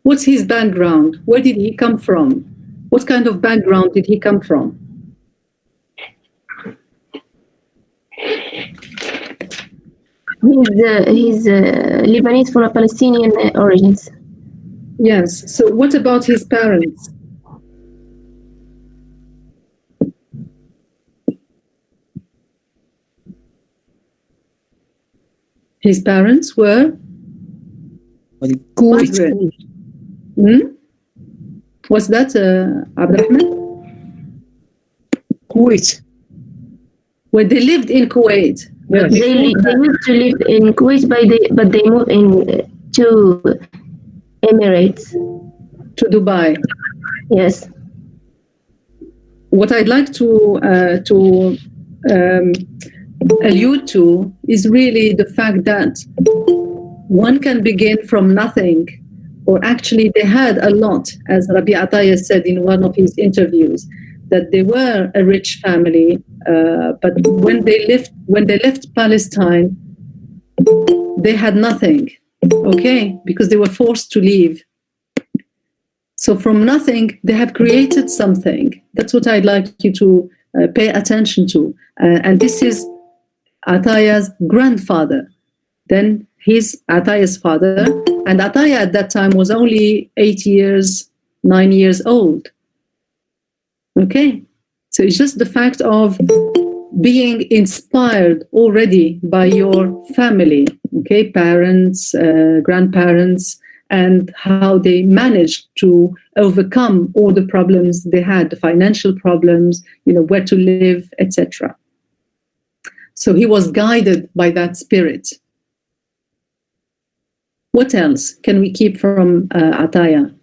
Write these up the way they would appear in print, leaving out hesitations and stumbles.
What's his background? Where did he come from? What kind of background did he come from? He's Lebanese from a Palestinian origins. Yes. So what about his parents? His parents were migrant. What's that, Abdurrahman? Kuwait. Where they lived in Kuwait. Yes. They used to live in Kuwait, but they moved to Emirates. To Dubai. Yes. What I'd like to allude to is really the fact that one can begin from nothing, or actually they had a lot, as Rabi Ataya said in one of his interviews, that they were a rich family, but when they left Palestine, they had nothing, okay, because they were forced to leave. So from nothing, they have created something. That's what I'd like you to pay attention to. And this is Ataya's grandfather. Then he's Ataya's father. And Ataya at that time was only 9 years old. Okay? So it's just the fact of being inspired already by your family, okay? Parents, grandparents, and how they managed to overcome all the problems they had, the financial problems, where to live, etc. So he was guided by that spirit. What else can we keep from Ataya?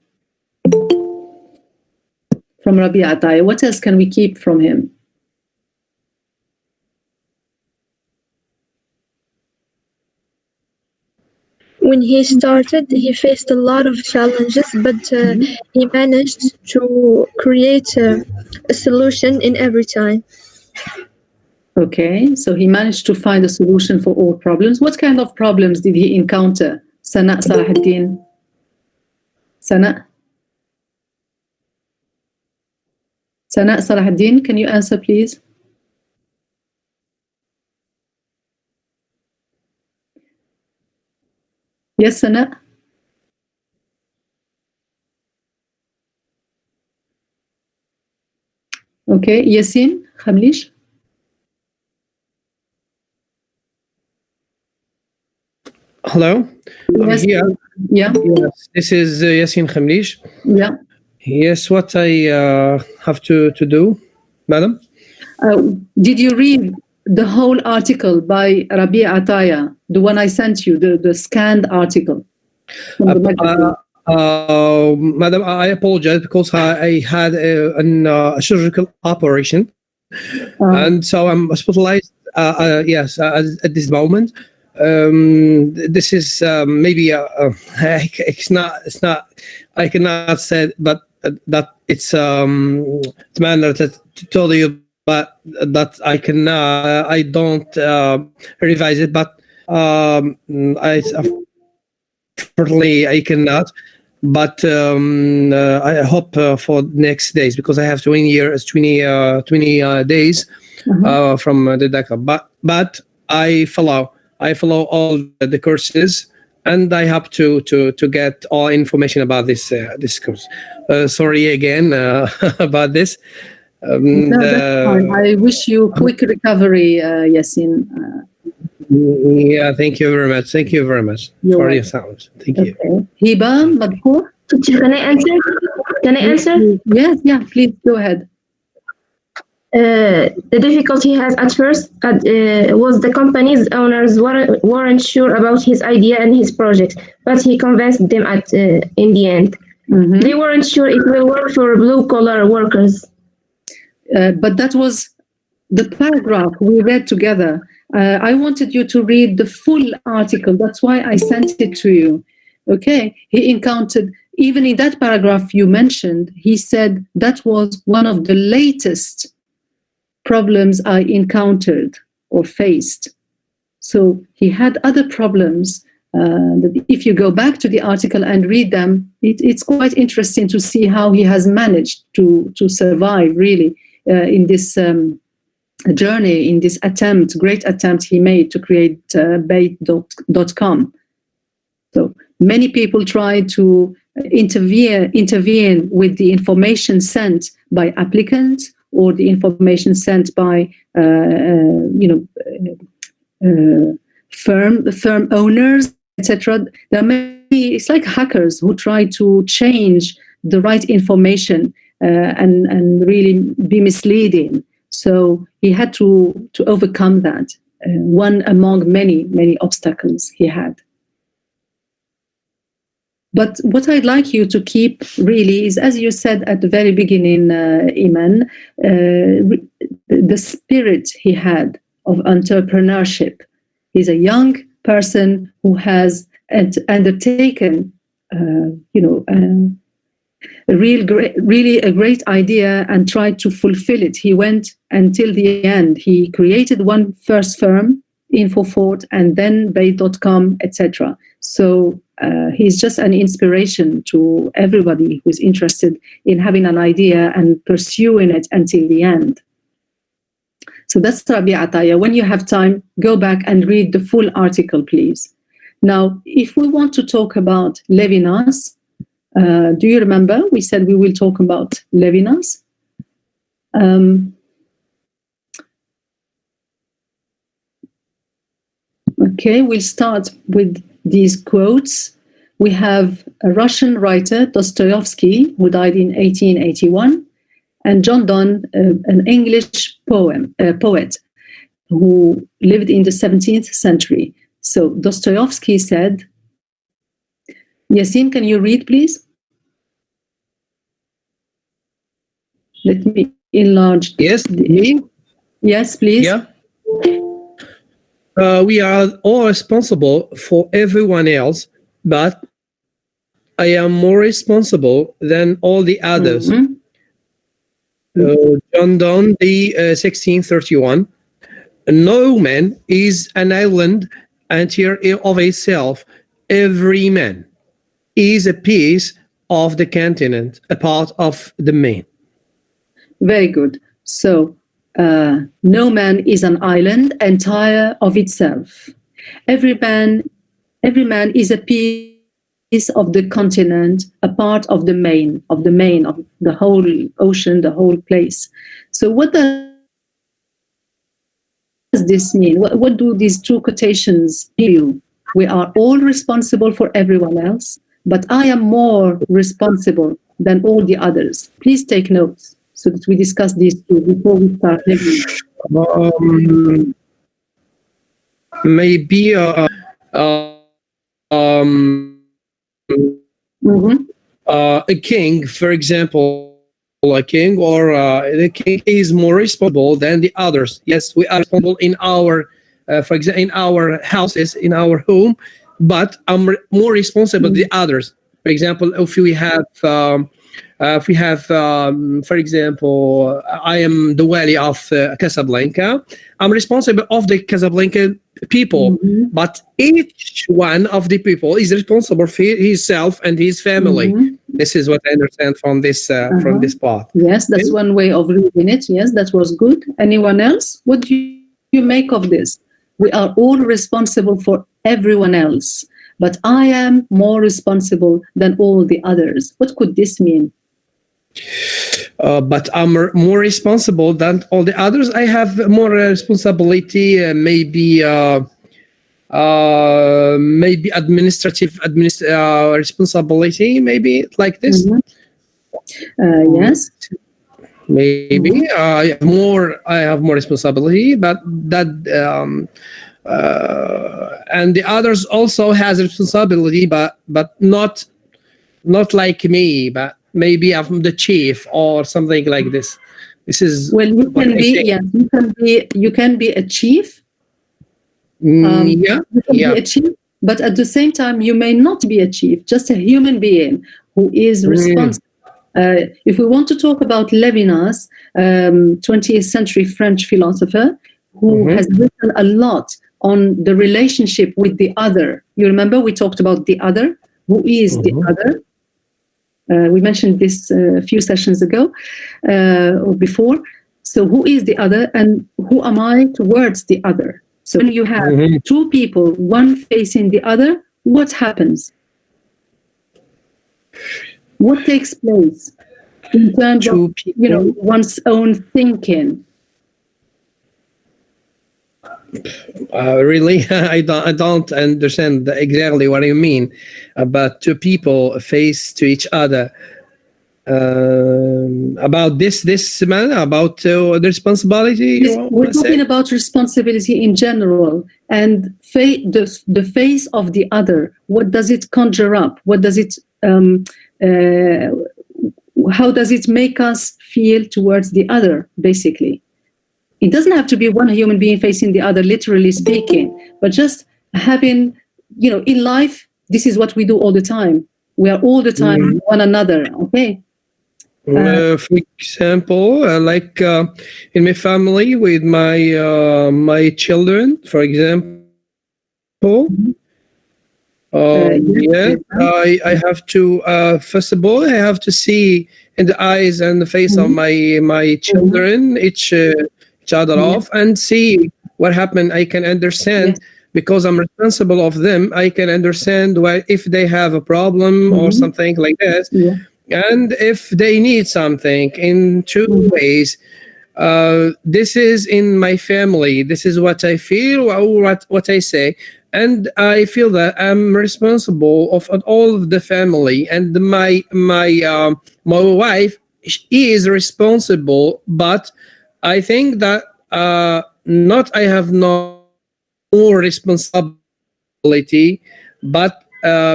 From Rabi Ataya, what else can we keep from him? When he started, he faced a lot of challenges, but he managed to create a solution in every time. Okay, so he managed to find a solution for all problems. What kind of problems did he encounter? Sana Salahuddin? Sana Salahuddin, can you answer, please? Yes, Sana? Okay, Yasin Khamlish? Hello? Yes. Yeah. Yeah. Yes, this is Yasin Khamlish. Yeah. Yes, what I have to do, madam? Did you read the whole article by Rabi Ataya, the one I sent you, the scanned article? Madam, I apologize because I had a surgical operation, and so I'm hospitalized. Yes, at this moment. This is maybe it's not. I cannot say, but that it's manner to tell you, but that I can. I don't revise it, but certainly I cannot. But I hope for next days, because I have 20 days from the doctor. But I follow all the courses, and I have to get all information about this course. Sorry again about this. No, that's fine. I wish you quick recovery, Yasin. Yeah, thank you very much. Thank you very much for your sound. Thank you. Hiba Madhour? Can I answer? Yes, yeah, please go ahead. The difficulty he has at first was the company's owners weren't sure about his idea and his project, but he convinced them in the end. Mm-hmm. They weren't sure it will work for blue-collar workers. But that was the paragraph we read together. I wanted you to read the full article. That's why I sent it to you. Okay? He encountered, even in that paragraph you mentioned, he said that was one of the latest problems I encountered or faced. So he had other problems that if you go back to the article and read them, it's quite interesting to see how he has managed to survive really in this journey, in this great attempt he made to create Bayt.com. So many people try to intervene with the information sent by applicants or the information sent by firm owners, etc. There are many. It's like hackers who try to change the right information and really be misleading. So he had to overcome that, one among many obstacles he had. But what I'd like you to keep really is, as you said at the very beginning, Iman, the spirit he had of entrepreneurship. He's a young person who has undertaken, really a great idea and tried to fulfill it. He went until the end. He created one first firm, Infofort, and then Bayt.com, etc. So he's just an inspiration to everybody who's interested in having an idea and pursuing it until the end. So that's Rabia Ataya. When you have time, go back and read the full article, please. Now, if we want to talk about Levinas, do you remember we said we will talk about Levinas? Okay, we'll start with these quotes. We have a Russian writer, Dostoevsky, who died in 1881, and John Donne, an English poet who lived in the 17th century. So Dostoevsky said, Yasin, can you read, please? Let me enlarge. Yes, me? Yes, please. Yeah. We are all responsible for everyone else, but I am more responsible than all the others. Mm-hmm. John Donne, 1631. No man is an island entire of itself. Every man is a piece of the continent, a part of the main. Very good. So, no man is an island entire of itself. Every man is a piece of the continent, a part of the main, of the whole ocean, the whole place. So what does this mean? What do these two quotations mean? We are all responsible for everyone else, but I am more responsible than all the others. Please take notes so that we discuss these two before we start. Maybe a king, for example, a king or the king is more responsible than the others. Yes, we are responsible in our, for example, in our houses, in our home, but I'm more responsible than the others. For example, if we have, for example, I am the wali of Casablanca. I'm responsible of the Casablanca people, but each one of the people is responsible for himself and his family. This is what I understand from this part. Yes, that's one way of reading it. Yes, that was good. Anyone else? What do you make of this? We are all responsible for everyone else, but I am more responsible than all the others. What could this mean? But I'm more responsible than all the others. I have more responsibility, maybe administrative responsibility, maybe like this. Yes. Maybe I have more responsibility, but that and the others also has responsibility, but not like me, but maybe I'm the chief or something like this. This is well, you can be. Yes, you can be a chief. You can be a chief, but at the same time, you may not be a chief. Just a human being who is responsible. If we want to talk about Levinas, 20th century French philosopher, who has written a lot on the relationship with the other. You remember we talked about the other? Who is the other? We mentioned this a few sessions ago or before. So who is the other and who am I towards the other? So when you have two people, one facing the other, what happens? What takes place in terms of, one's own thinking? Really, I don't understand exactly what you mean about two people face to each other. About this man, about the responsibility. We're talking about responsibility in general, and the face of the other. What does it conjure up? What does it? How does it make us feel towards the other? Basically, it doesn't have to be one human being facing the other, literally speaking, but just having, in life, this is what we do all the time. We are all the time with one another. Okay. For example, like in my family with my children, for example, yes, I have to first of all I have to see in the eyes and the face of my children each other off and see what happened. I can understand because I'm responsible of them. I can understand why if they have a problem or something like that. Yeah. And if they need something in two ways, this is in my family. This is what I feel or what I say. And I feel that I'm responsible of all of the family. And my wife, she is responsible, but I think that I have no more responsibility, but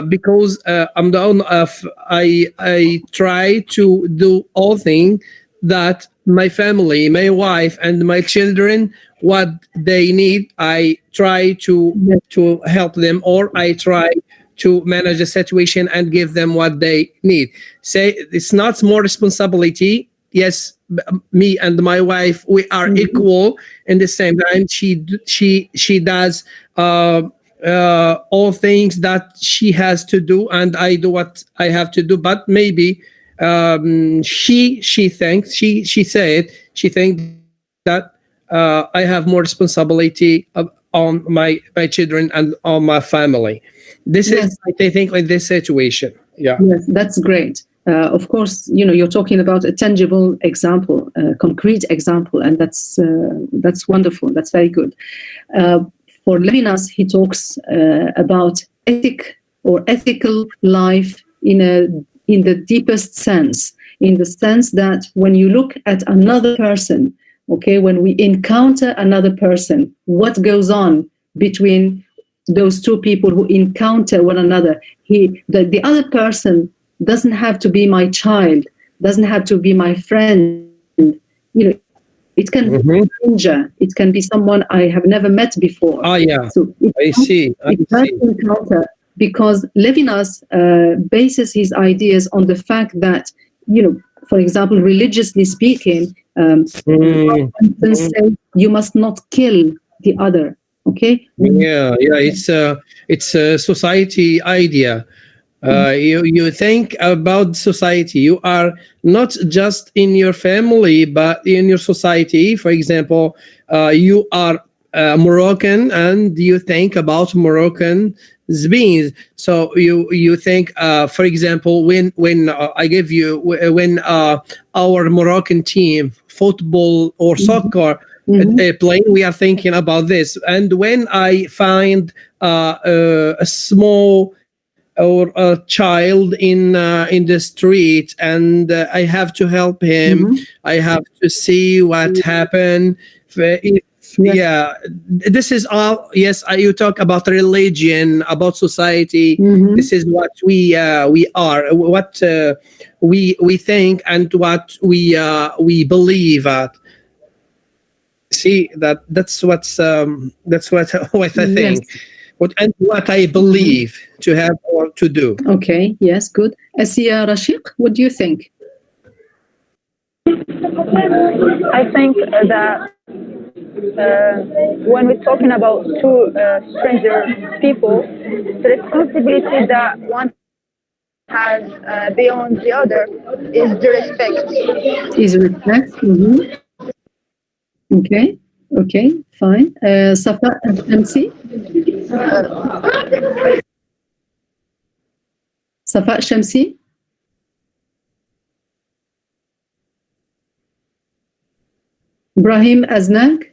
because I'm the owner of, I try to do all things that my family, my wife, and my children, what they need. I try to help them, or I try to manage the situation and give them what they need. Say it's not more responsibility. Yes, me and my wife, we are equal. In the same time, she does all things that she has to do, and I do what I have to do. But maybe she thinks that I have more responsibility on my children and on my family. This is, I think, like this situation. Yeah. Yes, that's great. Of course, you're talking about a tangible example, a concrete example, and that's wonderful. That's very good. For Levinas, he talks about ethical life in the deepest sense, in the sense that when you look at another person, okay, when we encounter another person, what goes on between those two people who encounter one another? The other person doesn't have to be my child, doesn't have to be my friend. It can be a stranger. It can be someone I have never met before. Oh, yeah. So I see. Encounter, because Levinas bases his ideas on the fact that, for example, religiously speaking, you must not kill the other. Okay. Yeah. It's a society idea. You think about society. You are not just in your family, but in your society. For example, you are Moroccan, and you think about Moroccan beings. So you think, for example, when our Moroccan team, football or soccer, playing, we are thinking about this. And when I find a small or a child in the street, and I have to help him, I have to see what happened. Yeah, this is all. Yes, you talk about religion, about society. This is what we are, what we think, and what we believe at. See, that's what I think. Yes. What I believe to have or to do. Okay, yes, good. Asiya Rashiq, what do you think? I think that when we're talking about two stranger people, the responsibility that one has beyond the other is the respect. Is respect. Okay. Okay. Fine. Safa Shamsi. Safa Shamsi. Ibrahim Aznag.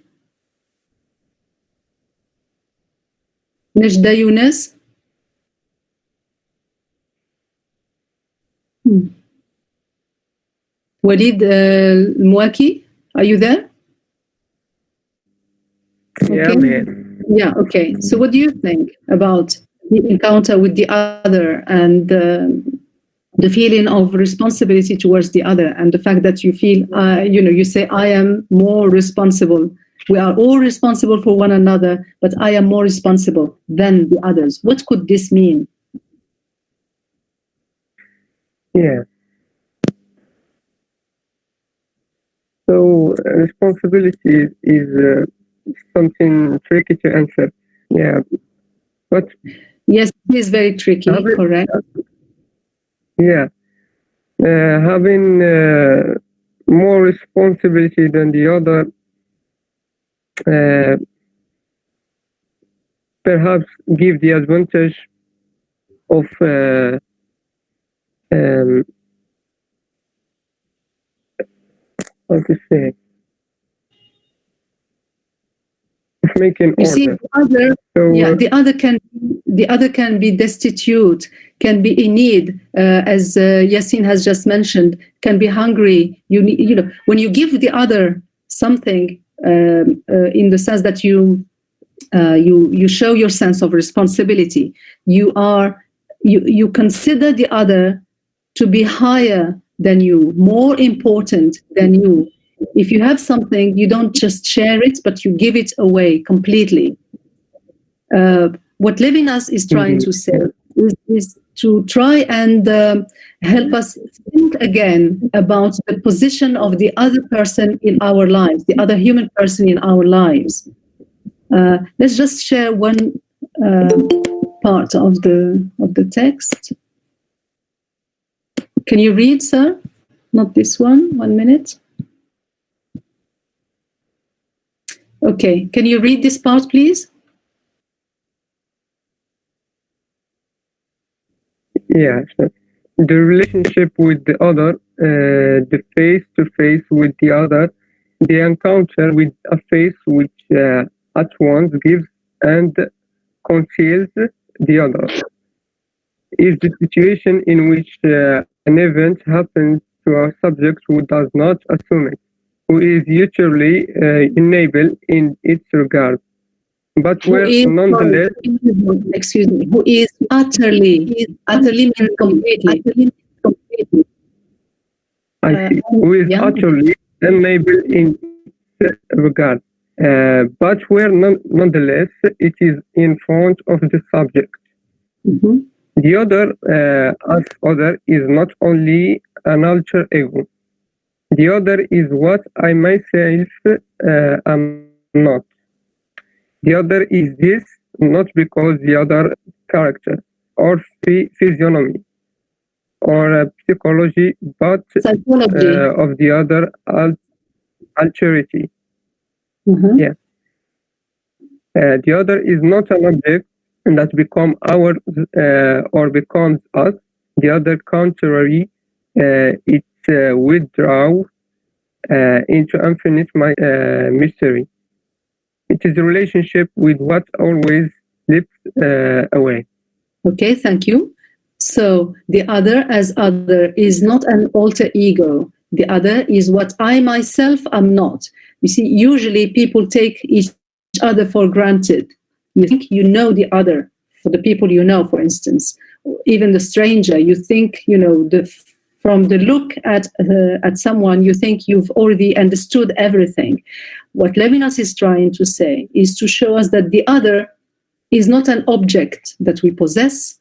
Nejda Younes. Walid Mouaki, are you there? Yeah, Okay. man. Yeah, okay. So what do you think about the encounter with the other and the feeling of responsibility towards the other and the fact that you feel, you say, I am more responsible. We are all responsible for one another, but I am more responsible than the others. What could this mean? Yeah. So responsibility is something tricky to answer. Yeah, but Yes, it is very tricky, correct? yeah, having more responsibility than the other, perhaps give the advantage of how to say, of making You see, order. the other, So the other can be destitute, can be in need, as Yassine has just mentioned, can be hungry. When you give the other something, in the sense that you show your sense of responsibility, you consider the other to be higher than you, more important than you. If you have something, you don't just share it, but you give it away completely. What Levinas is trying to say is to try and help us think again about the position of the other person in our lives, the other human person in our lives. Let's just share one part of the text. Can you read, sir? Not this one. 1 minute. Okay. Can you read this part, please? yeah, so the relationship with the other, the face-to-face with the other, the encounter with a face which at once gives and conceals the other, is the situation in which an event happens to a subject who does not assume it, who is usually enabled in its regard, but where nonetheless, excuse me, who is utterly means completely. I see, who is utterly enabled in its regard, but where nonetheless it is in front of the subject. Mm-hmm. The other, as other, is not only an alter ego. The other is what I myself am not. The other is this, not because the other character or physiognomy or psychology, but of the other alterity. Mm-hmm. Yeah. The other is not an object that become ours or becomes us. The other, contrary, it withdraws into infinite mystery. It is a relationship with what always slips away. Okay, thank you. So the other as other is not an alter ego. The other is what I myself am not. You see, usually people take each other for granted. You think you know the other, for the people you know, for instance, even the stranger. You think, from the look at someone, you think you've already understood everything. What Levinas is trying to say is to show us that the other is not an object that we possess.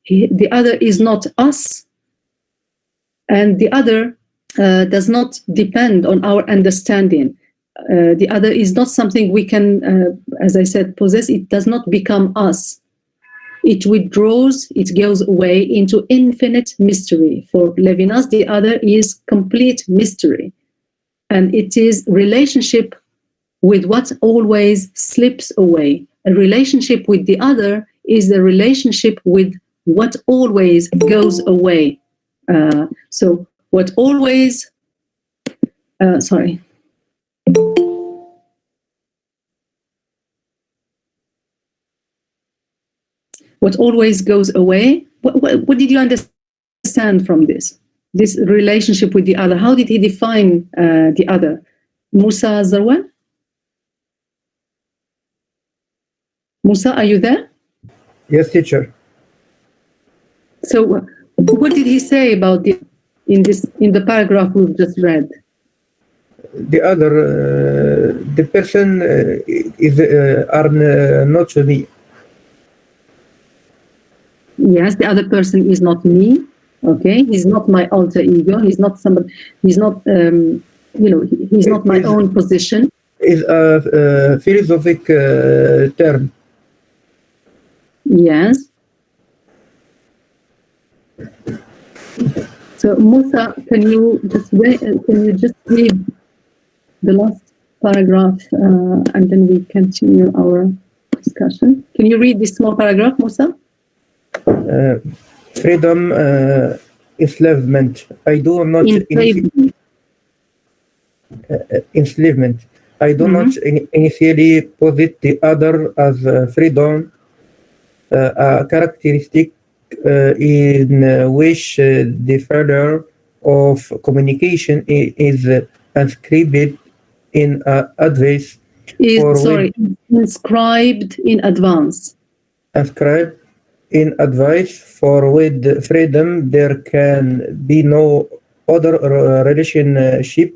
The other is not us, and the other does not depend on our understanding. the other is not something we can, as I said, possess. It does not become us. It withdraws, it goes away into infinite mystery. For Levinas, the other is complete mystery. And it is relationship with what always slips away. A relationship with the other is the relationship with what always goes away. So what always, what always goes away. What did you understand from this relationship with the other? How did he define the other? Musa Zarwan? Musa, are you there? Yes, teacher. So what did he say about in the paragraph we've just read? The other, the person are not me. Yes, the other person is not me. Okay, he's not my alter ego. He's not somebody. He's not, he's not my own position. Is a philosophic term. Yes. So Musa, can you just read the last paragraph and then we continue our discussion? Can you read this small paragraph, Musa? Freedom, enslavement. I do not enslavement. I do not initially posit the other as freedom, a characteristic in which the failure of communication is inscribed in advance. Inscribed in advance. Inscribed in advice, for with freedom there can be no other relationship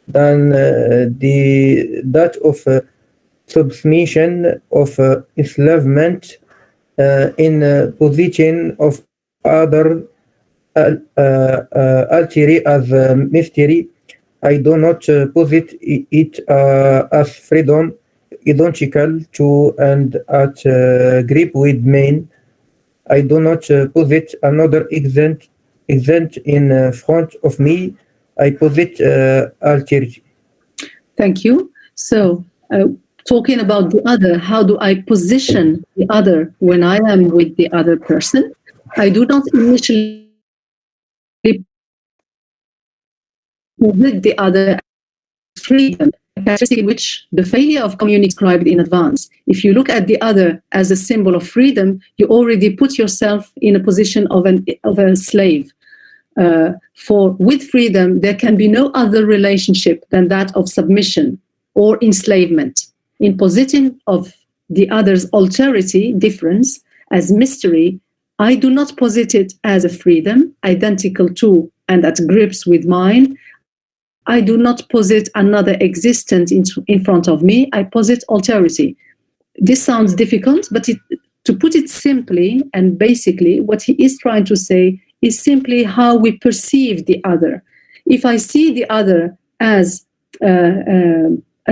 than that of submission, of enslavement, in position of other alter as mystery. I do not posit it as freedom identical to and at grip with men. I do not posit another exempt in front of me. I posit alterity. Thank you. So, talking about the other, how do I position the other when I am with the other person? I do not initially with the other freedom, characteristic in which the failure of communication is described in advance. If you look at the other as a symbol of freedom, you already put yourself in a position of a slave. For with freedom, there can be no other relationship than that of submission or enslavement. In positing of the other's alterity, difference, as mystery, I do not posit it as a freedom, identical to and at grips with mine. I do not posit another existence in front of me. I posit alterity. This sounds difficult, but to put it simply and basically, what he is trying to say is simply how we perceive the other. If I see the other as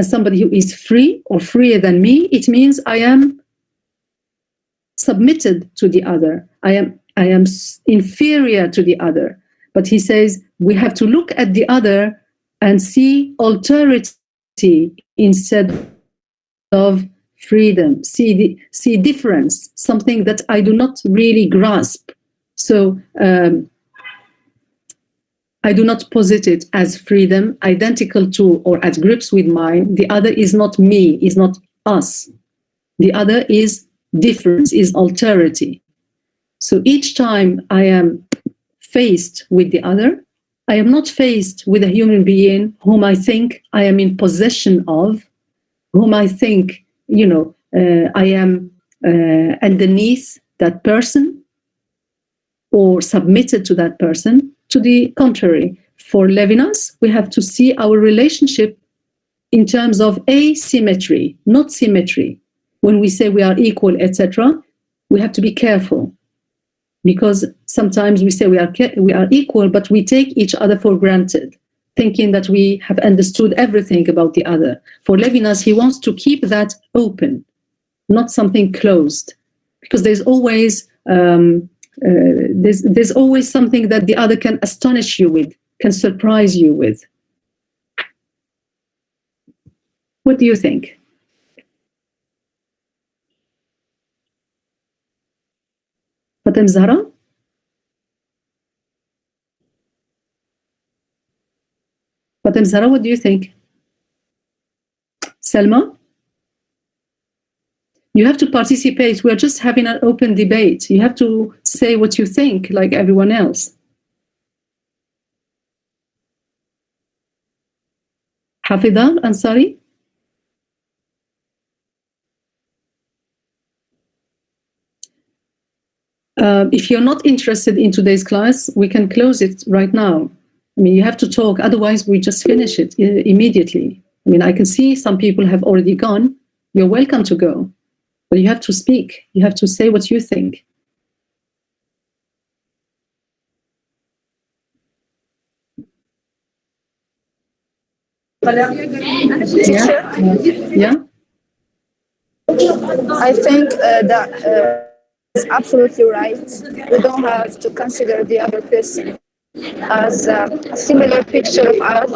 somebody who is free or freer than me, it means I am submitted to the other. I am inferior to the other. But he says we have to look at the other and see alterity instead of freedom. See difference, something that I do not really grasp. So I do not posit it as freedom, identical to or at grips with mine. The other is not me, is not us. The other is difference, is alterity. So each time I am faced with the other, I am not faced with a human being whom I think I am in possession of, whom I think, I am underneath that person or submitted to that person. To the contrary, for Levinas, we have to see our relationship in terms of asymmetry, not symmetry. When we say we are equal, etc., we have to be careful, because sometimes we say we are equal, but we take each other for granted. thinking that we have understood everything about the other. For Levinas, he wants to keep that open, not something closed, because there's always there's always something that the other can astonish you with, can surprise you with. What do you think? Fatem Zahra? Fatem Zahra, what do you think? Selma? You have to participate. We're just having an open debate. You have to say what you think, like everyone else. Hafida Ansari? If you're not interested in today's class, we can close it right now. I mean, you have to talk, otherwise we just finish it immediately. I mean, I can see some people have already gone. You're welcome to go, but you have to speak. You have to say what you think. Yeah. I think that is absolutely right. We don't have to consider the other person as a similar picture of us,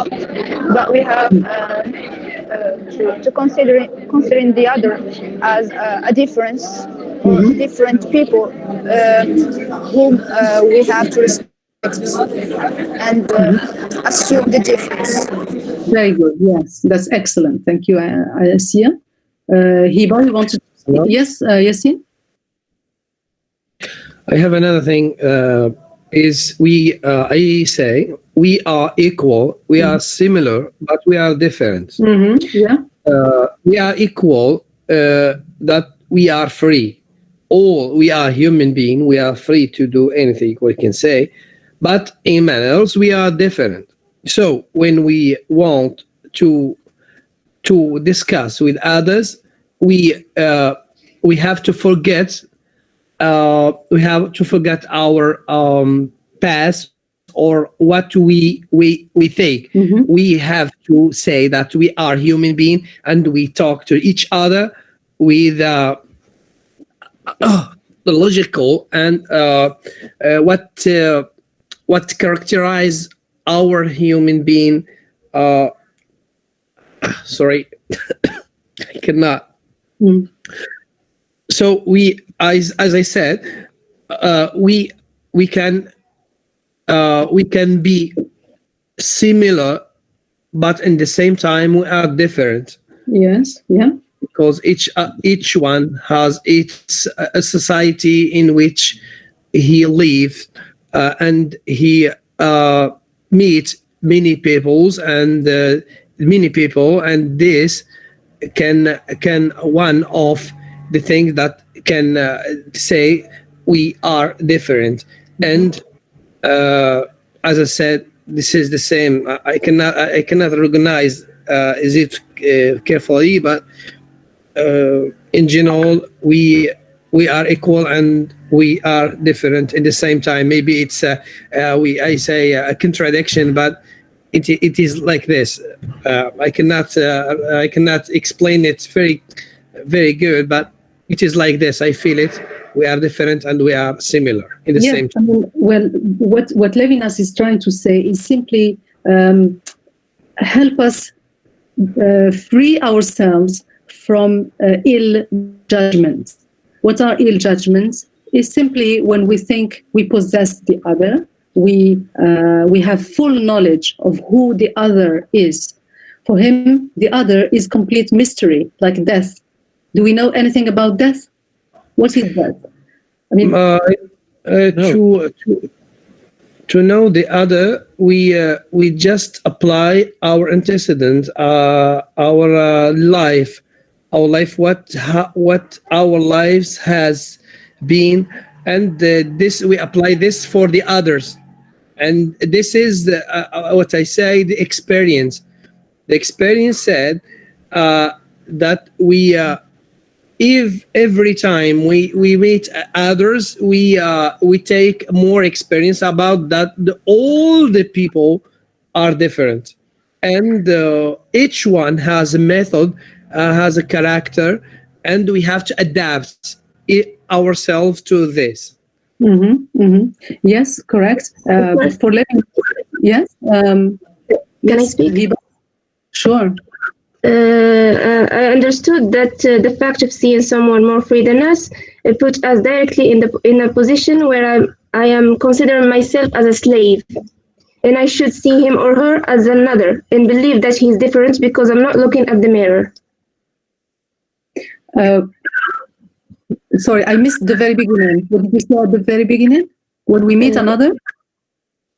but we have to considering the other as a difference, or different people whom we have to respect and assume the difference. Very good. Yes, that's excellent. Thank you, Asia. Hiba, you want to? Yes, Yassine? I have another thing. I say we are equal, we are similar, but we are different. Yeah. We are equal, that we are free. All we are human being, we are free to do anything we can say, but in manners we are different. So when we want to discuss with others, we have to forget. We have to forget our past or what we think. We have to say that we are human beings and we talk to each other with the logical and what characterize our human being. Sorry, I cannot. So we, as I said, we can be similar, but in the same time we are different. Yes. Yeah. Because each one has its a society in which he lives, and he meets many peoples and this can one of the things that can say we are different. And as I said, this is the same. I cannot recognize is it carefully, but in general we are equal and we are different in the same time. Maybe it's I say a contradiction, but it is like this. I cannot explain it very good, but it is like this. I feel it. We are different and we are similar in the same time. I mean, well, what Levinas is trying to say is simply help us free ourselves from ill judgments. What are ill judgments? Is simply when we think we possess the other, we have full knowledge of who the other is. For him, the other is complete mystery, like death. Do we know anything about death? What is death? I mean, to know the other, we just apply our antecedent, our life, what our lives has been, and this we apply this for the others, and this is what I say, the experience. The experience said that we. If every time we meet others, we take more experience about that all the people are different, and each one has a method, has a character, and we have to adapt ourselves to this. Yes, correct. For living, yes. Can I speak? Hiba? Sure. I understood that the fact of seeing someone more free than us put us directly in a position where I am considering myself as a slave, and I should see him or her as another and believe that he's different because I'm not looking at the mirror. Sorry, I missed the very beginning. What did you say at the very beginning? When we meet another?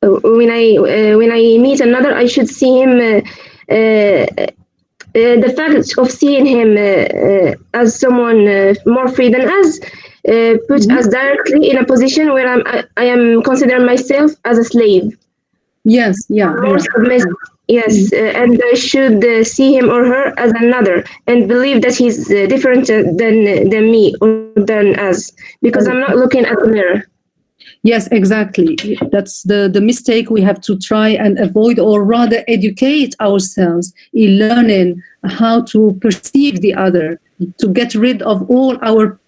When I meet another, I should see him. The fact of seeing him as someone more free than us puts us directly in a position where I am considering myself as a slave. Yes, yeah. More submissive. Yes, and I should see him or her as another and believe that he's different than me or than us because I'm not looking at the mirror. Yes, exactly. That's the mistake we have to try and avoid, or rather educate ourselves in learning how to perceive the other, to get rid of all our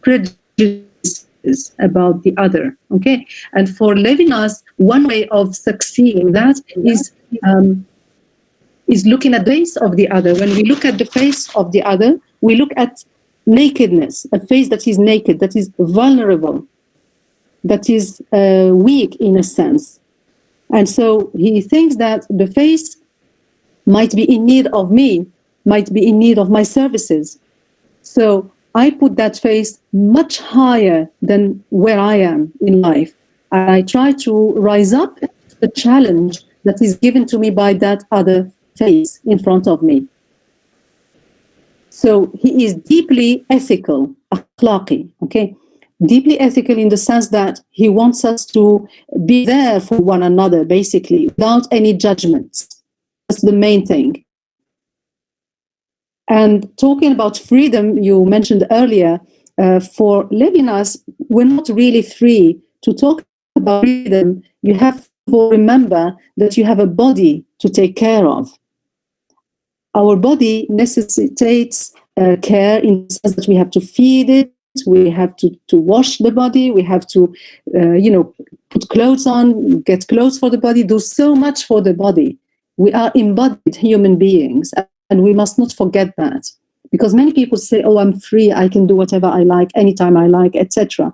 prejudices about the other. Okay, and for Levinas, one way of succeeding that is looking at the face of the other. When we look at the face of the other, we look at nakedness, a face that is naked, that is vulnerable, that is weak in a sense. And so he thinks that the face might be in need of me, might be in need of my services. So I put that face much higher than where I am in life. I try to rise up to the challenge that is given to me by that other face in front of me. So he is deeply ethical, akhlaqi, okay? Deeply ethical in the sense that he wants us to be there for one another, basically, without any judgments. That's the main thing. And talking about freedom, you mentioned earlier, for Levinas, we're not really free. To talk about freedom, you have to remember that you have a body to take care of. Our body necessitates care in the sense that we have to feed it, we have to wash the body, we have to, put clothes on, get clothes for the body, do so much for the body. We are embodied human beings, and we must not forget that. Because many people say, oh, I'm free, I can do whatever I like, anytime I like, etc.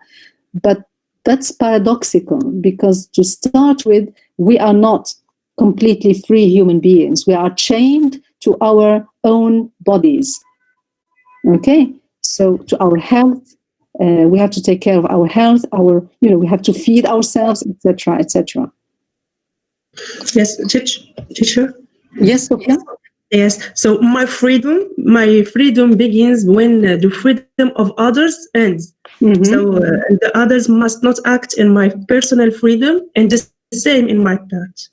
But that's paradoxical, because to start with, we are not completely free human beings. We are chained to our own bodies. Okay? So to our health, we have to take care of our health, we have to feed ourselves, etc., etc. Yes, teacher? Yes, Sophia? Yes, so my freedom begins when the freedom of others ends. Mm-hmm. So the others must not act in my personal freedom, and the same in my part.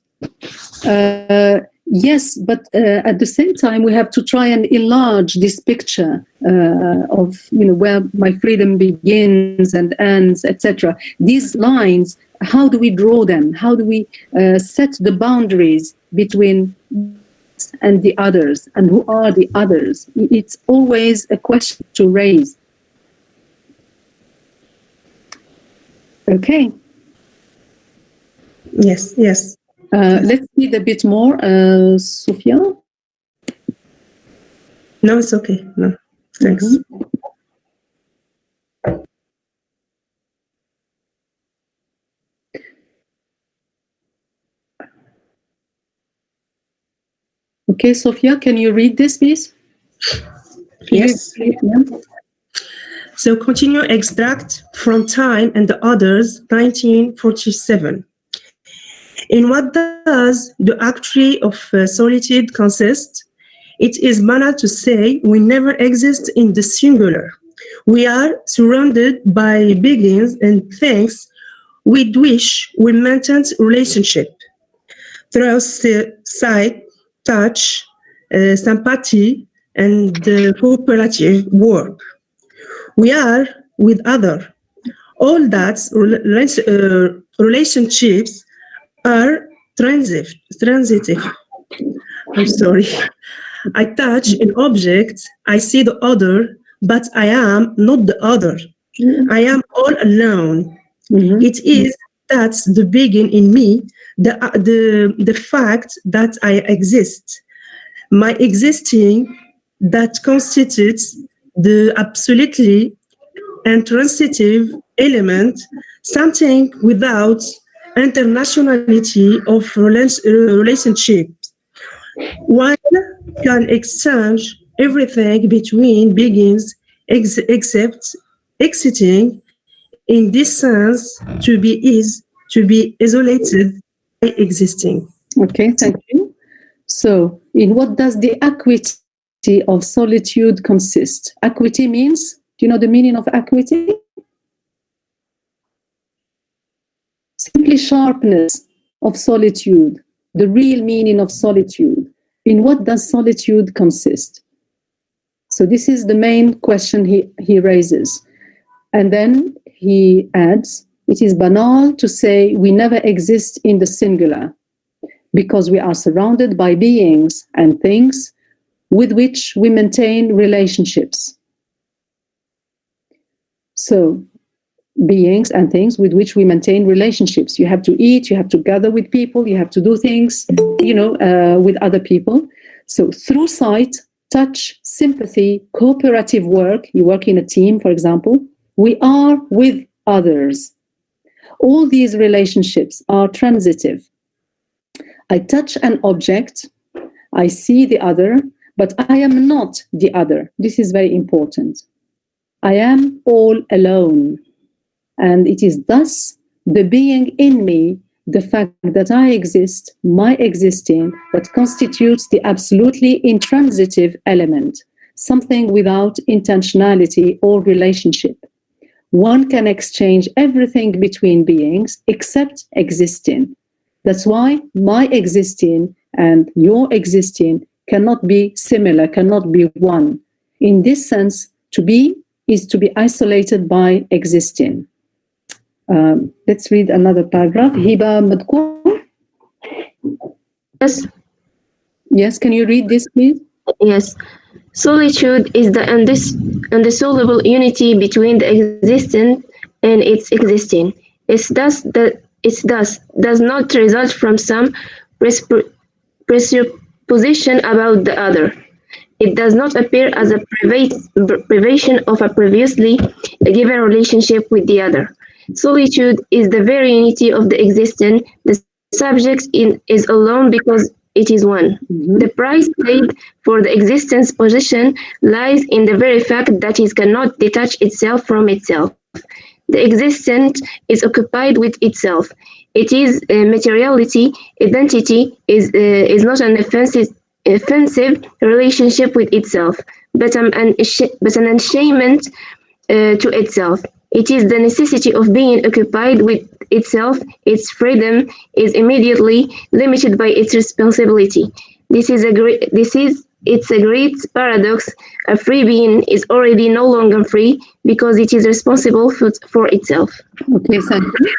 Yes, but at the same time, we have to try and enlarge this picture of where my freedom begins and ends, etc. These lines, how do we draw them? How do we set the boundaries between us and the others? And who are the others? It's always a question to raise. Okay. Yes. Let's read a bit more, Sophia. No, it's okay. No, thanks. Mm-hmm. Okay, Sophia, can you read this, please? Yes. So continue extract from Time and the Others, 1947. In what does the actree of solitude consist? It is banal to say we never exist in the singular. We are surrounded by beings and things with which we maintain relationship through sight, touch, sympathy, and cooperative work. We are with other. All that relationships are transitive. I'm sorry. I touch an object, I see the other, but I am not the other. I am all alone. It is that's the begin in me, the fact that I exist. My existing that constitutes the absolutely intransitive element, something without internationality of relationship. One can exchange everything between beings except exiting. In this sense, to be is to be isolated by existing. Okay, thank you. So, in what does the acuity of solitude consist? Acuity means, do you know the meaning of acuity? Simply sharpness of solitude, the real meaning of solitude. In what does solitude consist? So this is the main question he raises. And then he adds, it is banal to say we never exist in the singular because we are surrounded by beings and things with which we maintain relationships. So, beings and things with which we maintain relationships. You have to eat, you have to gather with people, you have to do things, with other people. So through sight, touch, sympathy, cooperative work, you work in a team, for example, we are with others. All these relationships are transitive. I touch an object, I see the other, but I am not the other. This is very important. I am all alone. And it is thus the being in me, the fact that I exist, my existing, that constitutes the absolutely intransitive element, something without intentionality or relationship. One can exchange everything between beings except existing. That's why my existing and your existing cannot be similar, cannot be one. In this sense, to be is to be isolated by existing. Let's read another paragraph. Hiba Madkour. Yes. Yes, can you read this, please? Yes. Solitude is the indissoluble unity between the existent and its existing. It thus does not result from some presupposition about the other. It does not appear as a privation of a previously given relationship with the other. Solitude is the very unity of the existent. The subject is alone because it is one. The price paid for the existence position lies in the very fact that it cannot detach itself from itself. The existent is occupied with itself. It is materiality. Identity is not an offensive relationship with itself, but an enchantment to itself. It is the necessity of being occupied with itself. Its freedom is immediately limited by its responsibility. This is a great paradox. A free being is already no longer free because it is responsible for itself. Okay, thank you.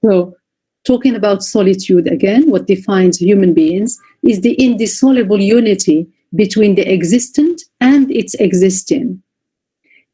So, talking about solitude again, what defines human beings is the indissoluble unity between the existent and its existing.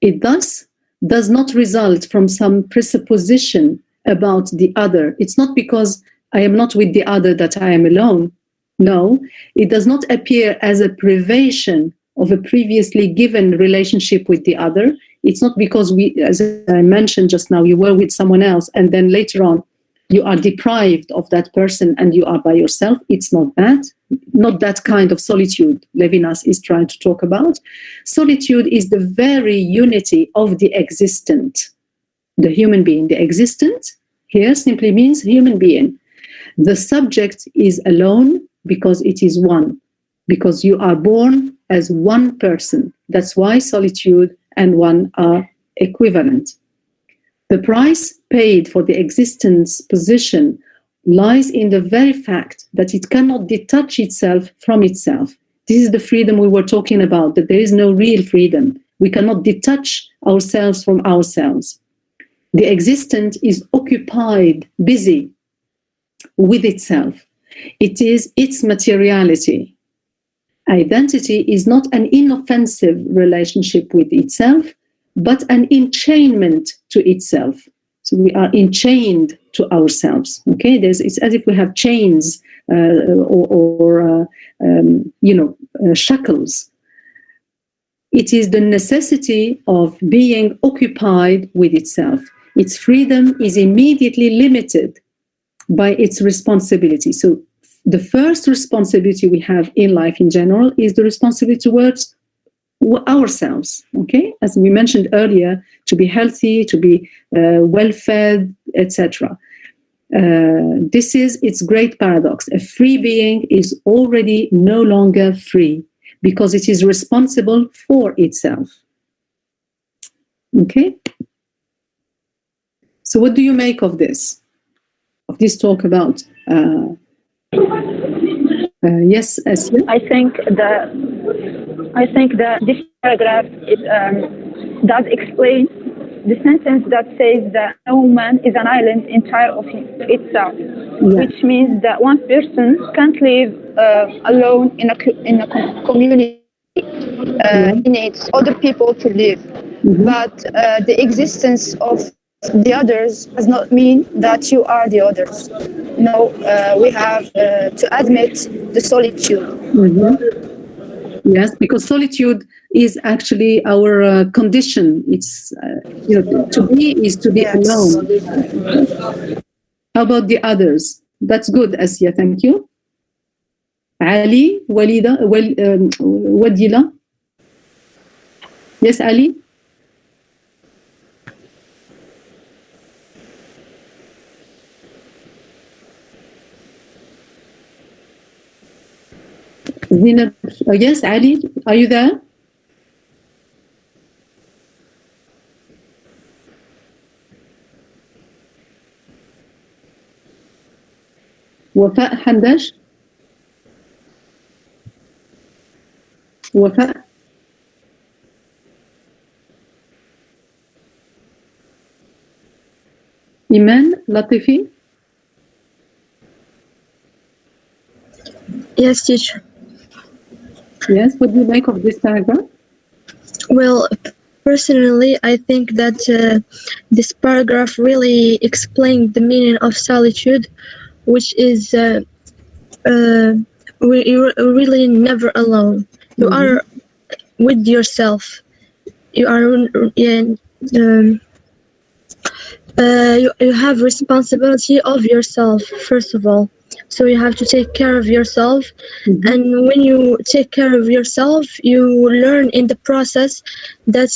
It thus does not result from some presupposition about the other. It's not because I am not with the other that I am alone. No, it does not appear as a privation of a previously given relationship with the other. It's not because as I mentioned just now, you were with someone else and then later on you are deprived of that person and you are by yourself. It's not that kind of solitude Levinas is trying to talk about. Solitude is the very unity of the existent, the human being. The existent here simply means human being. The subject is alone because it is one, because you are born as one person. That's why solitude and one are equivalent. The price paid for the existence position lies in the very fact that it cannot detach itself from itself. This is the freedom we were talking about, that there is no real freedom. We cannot detach ourselves from ourselves. The existent is occupied, busy with itself. It is its materiality. Identity is not an inoffensive relationship with itself, but an enchainment to itself. So we are enchained to ourselves. Okay, it's as if we have chains shackles. It is the necessity of being occupied with itself. Its freedom is immediately limited by its responsibility. So the first responsibility we have in life in general is the responsibility towards ourselves, okay? As we mentioned earlier, to be healthy, to be well-fed, etc. This is its great paradox. A free being is already no longer free because it is responsible for itself. Okay? So what do you make of this? Of this talk about... yes, Asya? I think that this paragraph does explain the sentence that says that no man is an island entire of itself, which means that one person can't live alone in a community. He needs other people to live, but the existence of the others does not mean that you are the others. No, we have to admit the solitude. Yes, because solitude is actually our condition. It's to be is to be alone. How about the others? That's good, Asya. Thank you. Ali, Walida, Wadila. Yes, Ali. Zinab, yes, Ali, are you there? Wafa Handash? Wafa? Iman Latifi? Yes, teacher. Yes, what do you make of this paragraph? Well, personally, I think that this paragraph really explained the meaning of solitude, which is you're really never alone. You are with yourself. You are you have responsibility of yourself, first of all. So you have to take care of yourself. And when you take care of yourself, you learn in the process that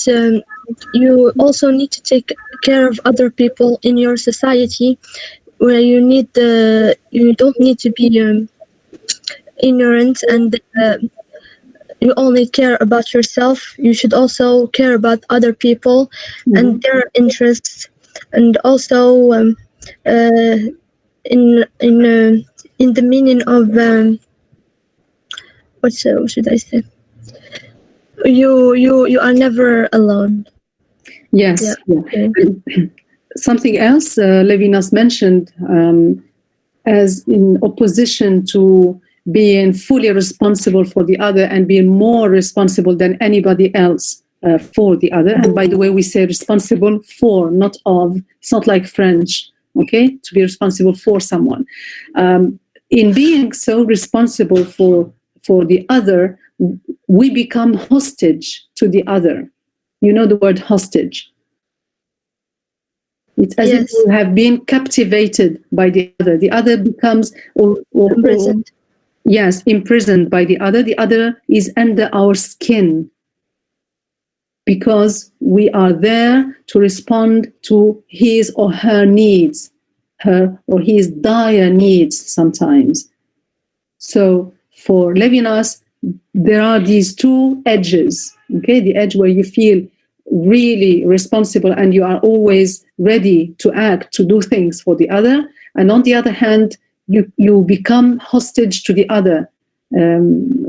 you also need to take care of other people in your society, where you don't need to be ignorant and you only care about yourself. You should also care about other people and their interests, and also in the meaning of what should I say? You are never alone. Yes. Yeah. Okay. Something else Levinas mentioned as in opposition to being fully responsible for the other and being more responsible than anybody else for the other. And by the way, we say responsible for, not of. It's not like French, okay? To be responsible for someone. In being so responsible for the other, we become hostage to the other. You know the word hostage. It's as if we have been captivated by the other. The other becomes imprisoned. Yes, imprisoned by the other. The other is under our skin because we are there to respond to his or her needs, her or his dire needs sometimes. So for Levinas, there are these two edges, okay? The edge where you feel really responsible and you are always ready to act, to do things for the other. And on the other hand, you become hostage to the other.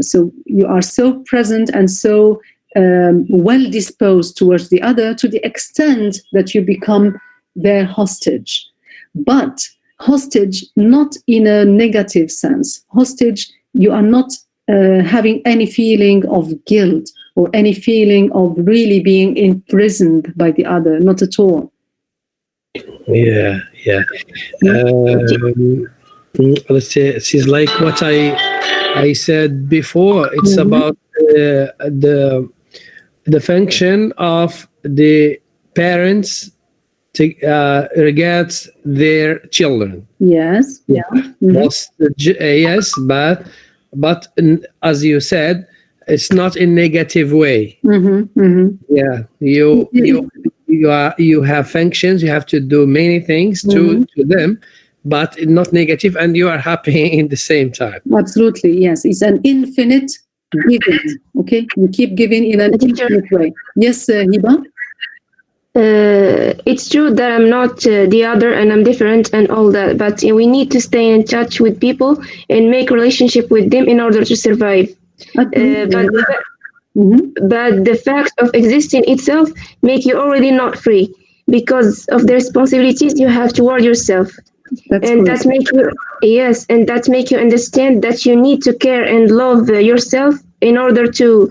So you are so present and so well disposed towards the other to the extent that you become their hostage. But hostage, not in a negative sense. Hostage, you are not having any feeling of guilt or any feeling of really being imprisoned by the other, not at all. Yeah. Let's say it's like what I said before. It's about the function of the parents to regards their children. Yes. Yeah. Yes, but as you said, it's not in negative way. Yeah, you have functions. You have to do many things to them, but not negative, and you are happy in the same time. Absolutely, yes. It's an infinite giving. Okay, you keep giving in an infinite way. Yes, Hiba. It's true that I'm not the other and I'm different and all that, but we need to stay in touch with people and make relationship with them in order to survive. But the fact of existing itself make you already not free because of the responsibilities you have toward yourself. That make you understand that you need to care and love yourself in order to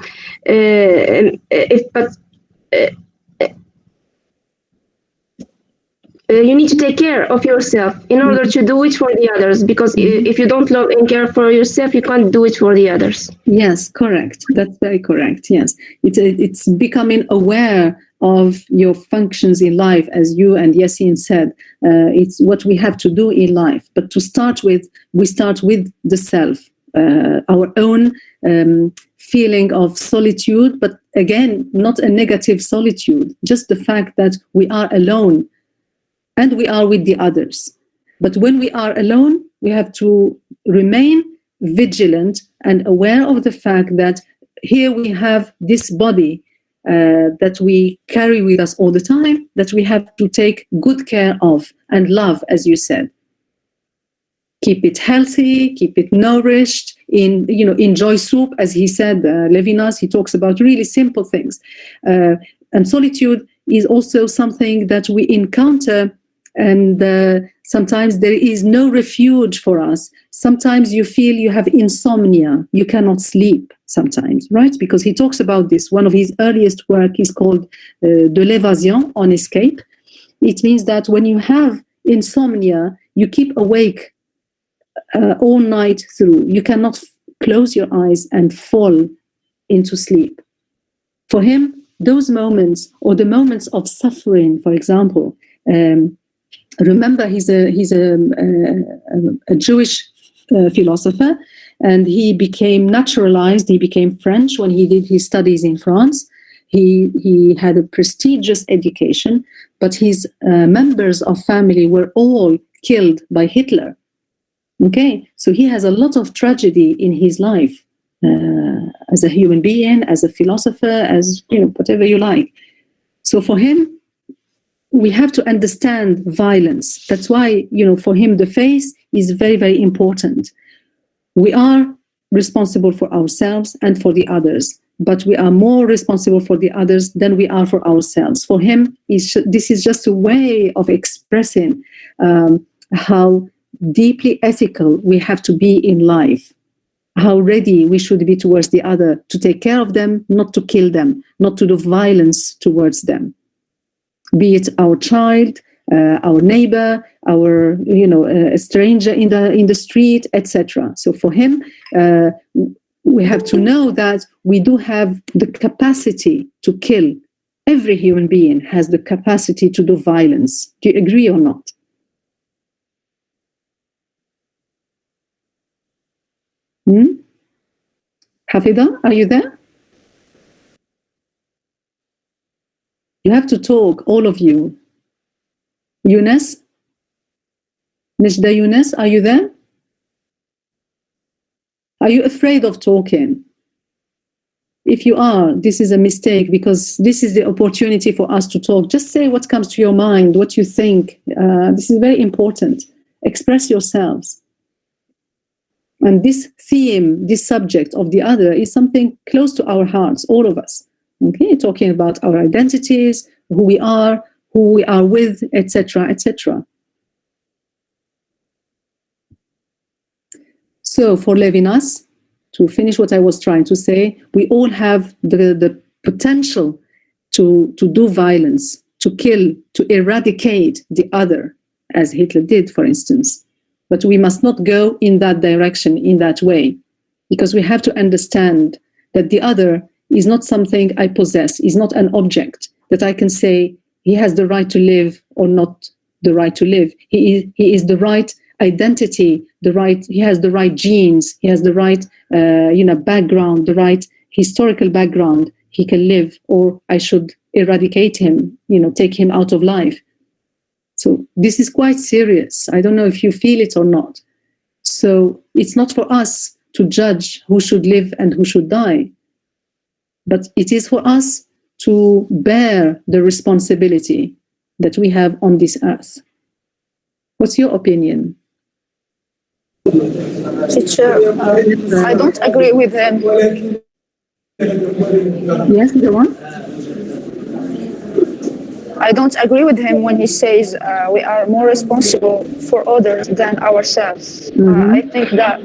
you need to take care of yourself in order to do it for the others, because if you don't love and care for yourself, you can't do it for the others. Yes, correct. That's very correct. Yes, it's becoming aware of your functions in life, as you and Yassine said. It's what we have to do in life. But to start with, we start with the self, our own feeling of solitude, but again, not a negative solitude, just the fact that we are alone and we are with the others. But when we are alone, we have to remain vigilant and aware of the fact that here we have this body that we carry with us all the time, that we have to take good care of and love, as you said. Keep it healthy, keep it nourished, enjoy soup, as he said, Levinas, he talks about really simple things. And solitude is also something that we encounter, and sometimes there is no refuge for us. Sometimes you feel you have insomnia, you cannot sleep sometimes, right? Because he talks about this. One of his earliest work is called De l'évasion, on escape. It means that when you have insomnia, you keep awake all night through. You cannot close your eyes and fall into sleep. For him, those moments, or the moments of suffering, for example, remember he's a Jewish philosopher, and he became naturalized. He became French when he did his studies in France. He had a prestigious education, but his members of family were all killed by Hitler. Okay, so he has a lot of tragedy in his life as a human being, as a philosopher, as whatever you like. So for him, we have to understand violence. That's why for him the face is very, very important. We are responsible for ourselves and for the others, but we are more responsible for the others than we are for ourselves. For him, this is just a way of expressing how deeply ethical we have to be in life, how ready we should be towards the other, to take care of them, not to kill them, not to do violence towards them, be it our child, our neighbor, a stranger in the street, etc. So for him, we have to know that we do have the capacity to kill. Every human being has the capacity to do violence. Do you agree or not? Hafida, are you there? You have to talk, all of you. Yunus? Nijda Yunus, are you there? Are you afraid of talking? If you are, this is a mistake, because this is the opportunity for us to talk. Just say what comes to your mind, what you think. This is very important. Express yourselves. And this theme, this subject of the other is something close to our hearts, all of us. Okay, talking about our identities, who we are with, etc., etc. So for Levinas, to finish what I was trying to say, we all have the potential to do violence, to kill, to eradicate the other, as Hitler did, for instance. But we must not go in that direction, in that way, because we have to understand that the other is not something I possess, is not an object that I can say he has the right to live or not the right to live. He is the right identity, he has the right genes, he has the right background, the right historical background. He can live, or I should eradicate him, take him out of life. So this is quite serious. I don't know if you feel it or not. So it's not for us to judge who should live and who should die, but it is for us to bear the responsibility that we have on this earth. What's your opinion? Teacher, I don't agree with him. Yes, the one? I don't agree with him when he says we are more responsible for others than ourselves. I think that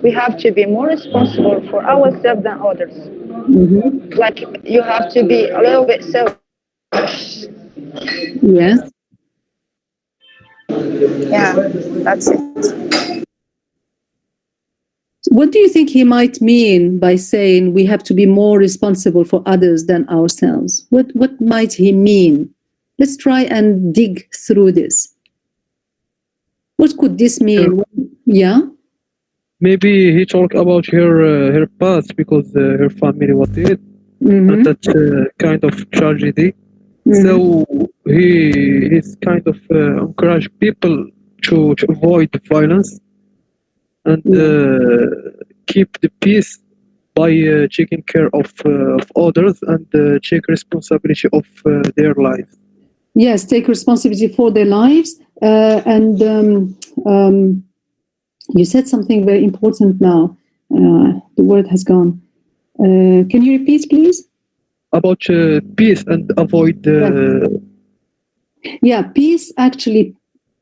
we have to be more responsible for ourselves than others. Like you have to be a little bit selfish. Yes. Yeah, that's it. What do you think he might mean by saying we have to be more responsible for others than ourselves? What might he mean? Let's try and dig through this. What could this mean? Yeah? Maybe he talked about her past because her family was dead, and that's kind of tragedy. So he's kind of encourage people to avoid violence and keep the peace by taking care of others and take responsibility of their lives. Yes, take responsibility for their lives. You said something very important now. The word has gone. Can you repeat, please? About peace and avoid... Yeah, peace actually,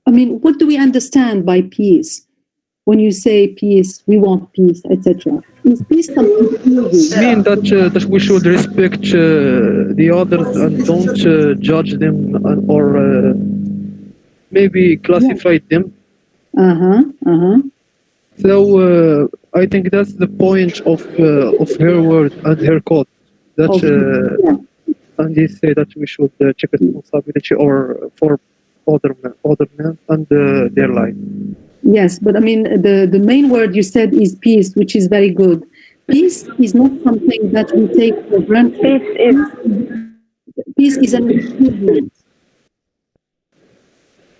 what do we understand by peace? When you say peace, we want peace, etc. Is peace something easy? I mean that we should respect the others and don't judge them or maybe classify them. So I think that's the point of her word and her quote. That and they say that we should take responsibility or for other men and their life. Yes, but the main word you said is peace, which is very good. Peace is not something that we take for granted. Peace is an achievement.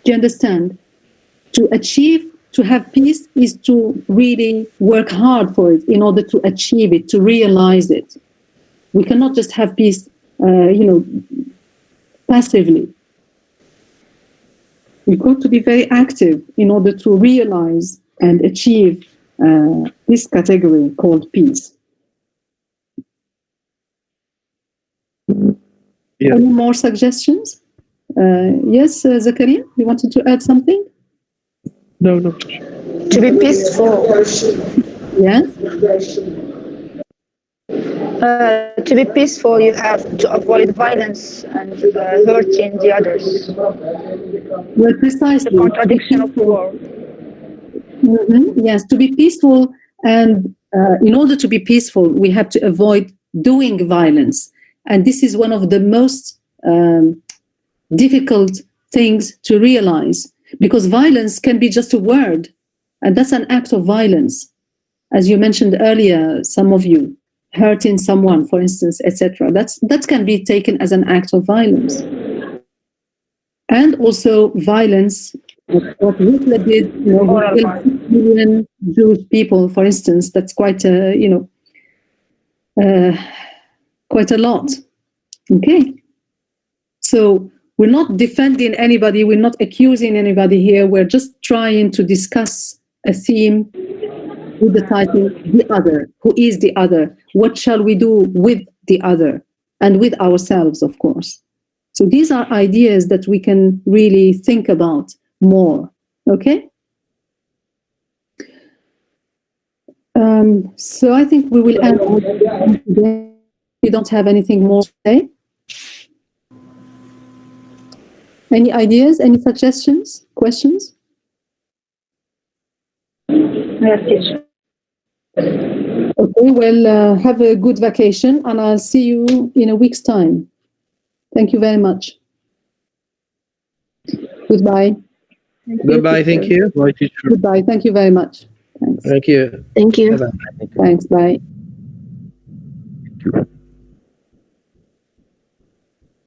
Do you understand? To have peace is to really work hard for it in order to achieve it, to realize it. We cannot just have peace, passively. We've got to be very active in order to realize and achieve this category called peace. Yeah. Any more suggestions? Yes, Zakaria, you wanted to add something? No. To be peaceful. Yes. To be peaceful, you have to avoid violence and hurting the others. Well, precisely. The contradiction of the world. Yes, to be peaceful, and in order to be peaceful, we have to avoid doing violence. And this is one of the most difficult things to realize, because violence can be just a word, and that's an act of violence. As you mentioned earlier, some of you, hurting someone, for instance, etc. That can be taken as an act of violence. And also violence, what Hitler did, he killed 6 million Jewish people, for instance. That's quite a lot. Okay. So we're not defending anybody, we're not accusing anybody here, we're just trying to discuss a theme with the title, The Other. Who is the other? What shall we do with the other? And with ourselves, of course. So these are ideas that we can really think about more, okay? So I think we will end today. We don't have anything more to say. Any ideas? Any suggestions? Questions? Yes, teacher. Okay, well, have a good vacation, and I'll see you in a week's time. Thank you very much. Goodbye. Goodbye. Thank you. Bye, teacher. Goodbye. Thank you very much. Thanks. Thank you. Thank you. Bye-bye. Thanks. Bye. Thank you.